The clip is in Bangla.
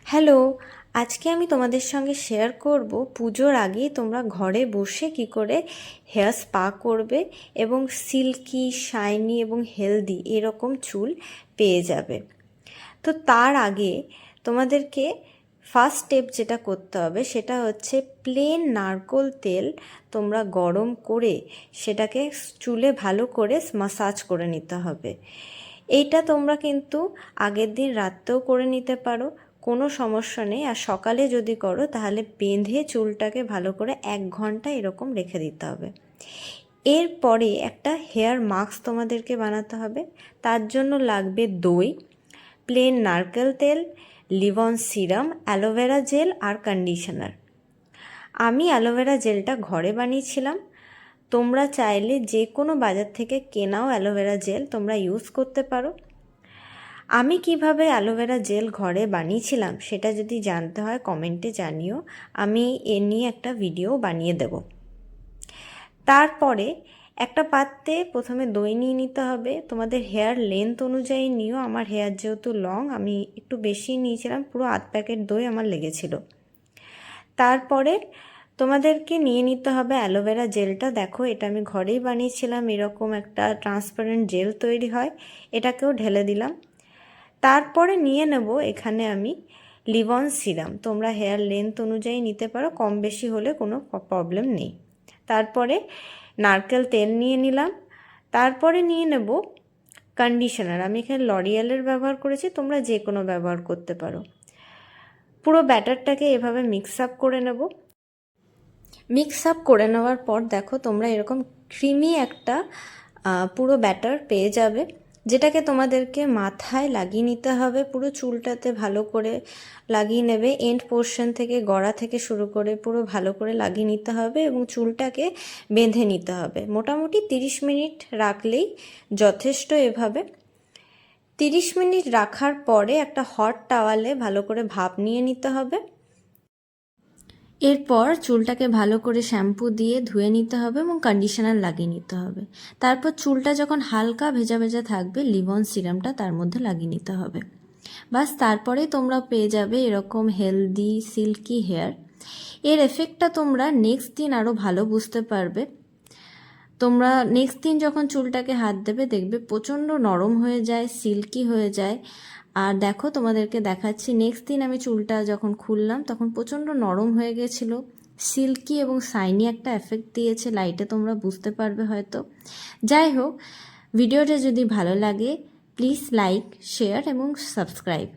হ্যালো, আজকে আমি তোমাদের সঙ্গে শেয়ার করব পুজোর আগেই তোমরা ঘরে বসে কি করে হেয়ার স্পা করবে এবং সিল্কি, শাইনি এবং হেলদি এরকম চুল পেয়ে যাবে। তো তার আগে তোমাদেরকে ফার্স্ট স্টেপ যেটা করতে হবে সেটা হচ্ছে প্লেন নারকোল তেল তোমরা গরম করে সেটাকে চুলে ভালো করে মাসাজ করে নিতে হবে। এইটা তোমরা কিন্তু আগের দিন রাত্রেও করে নিতে পারো, কোনো সমস্যা নেই। আর সকালে যদি করো তাহলে বেঁধে চুলটাকে ভালো করে 1 ঘন্টা এরকম রেখে দিতে হবে। এরপরে একটা হেয়ার মাস্ক তোমাদেরকে বানাতে হবে। তার জন্য লাগবে দই, প্লেন নারকেল তেল, লিভন সিরাম, অ্যালোভেরা জেল আর কন্ডিশনার। আমি অ্যালোভেরা জেলটা ঘরে বানিয়েছিলাম। তোমরা চাইলে যে কোনো বাজার থেকে কেনাও অ্যালোভেরা জেল তোমরা ইউজ করতে পারো। আমি কিভাবে অ্যালোভেরা জেল ঘরে বানিয়েছিলাম সেটা যদি জানতে হয় কমেন্টে জানিও, আমি এ নিয়ে একটা ভিডিও বানিয়ে দেব। তারপরে একটা পাত্রে প্রথমে দই নিয়ে নিতে হবে। তোমাদের হেয়ার লেন্থ অনুযায়ী নিও। আমার হেয়ার যেহেতু লং, আমি একটু বেশি নিয়েছিলাম, পুরো 8 প্যাকেট দই আমার লেগেছিল। তারপরে তোমাদেরকে নিয়ে নিতে হবে অ্যালোভেরা জেলটা। দেখো, এটা আমি ঘরেই বানিয়েছিলাম, এরকম একটা ট্রান্সপারেন্ট জেল তৈরি হয়। এটাকেও ঢেলে দিলাম। তারপরে নিয়ে নেব এখানে আমি লিভন সিরাম। তোমরা হেয়ার লেন্থ অনুযায়ী নিতে পারো, কম বেশি হলে কোনো প্রবলেম নেই। তারপরে নারকেল তেল নিয়ে নিলাম। তারপরে নিয়ে নেব কন্ডিশনার। আমি এখানে লরিয়ালের ব্যবহার করেছি, তোমরা যে কোনো ব্যবহার করতে পারো। পুরো ব্যাটারটাকে এভাবে মিক্স আপ করে নেব। মিক্স আপ করে নেওয়ার পর দেখো তোমরা এরকম ক্রিমি একটা পুরো ব্যাটার পেয়ে যাবে, যেটাকে তোমাদেরকে মাথায় লাগিয়ে নিতে হবে। পুরো চুলটাতে ভালো করে লাগিয়ে নেবে, এন্ড পোর্শন থেকে, গড়া থেকে শুরু করে পুরো ভালো করে লাগিয়ে নিতে হবে এবং চুলটাকে বেঁধে নিতে হবে। মোটামুটি 30 মিনিট রাখলেই যথেষ্ট। এভাবে 30 মিনিট রাখার পরে একটা হট টাওয়ালে ভালো করে ভাপ নিয়ে নিতে হবে। এরপর চুলটাকে ভালো করে শ্যাম্পু দিয়ে ধুয়ে নিতে হবে এবং কন্ডিশনার লাগিয়ে নিতে হবে। তারপর চুলটা যখন হালকা ভেজা ভেজা থাকবে, লিভন সিরামটা তার মধ্যে লাগিয়ে নিতে হবে। বাস, তারপরেই তোমরা পেয়ে যাবে এরকম হেলদি সিল্কি হেয়ার। এর এফেক্টটা তোমরা নেক্সট দিন আরও ভালো বুঝতে পারবে। তোমরা নেক্সট দিন যখন চুলটাকে হাত দেবে দেখবে প্রচণ্ড নরম হয়ে যায়, সিল্কি হয়ে যায়। আর দেখো, তোমাদেরকে দেখাচ্ছি, নেক্সট দিন আমি চুলটা যখন খুললাম তখন প্রচণ্ড নরম হয়ে গেছিলো, সিল্কি এবং শাইনি একটা এফেক্ট দিয়েছে। লাইটে তোমরা বুঝতে পারবে হয়তো। যাই হোক, ভিডিওটা যদি ভালো লাগে প্লিজ লাইক, শেয়ার এবং সাবস্ক্রাইব।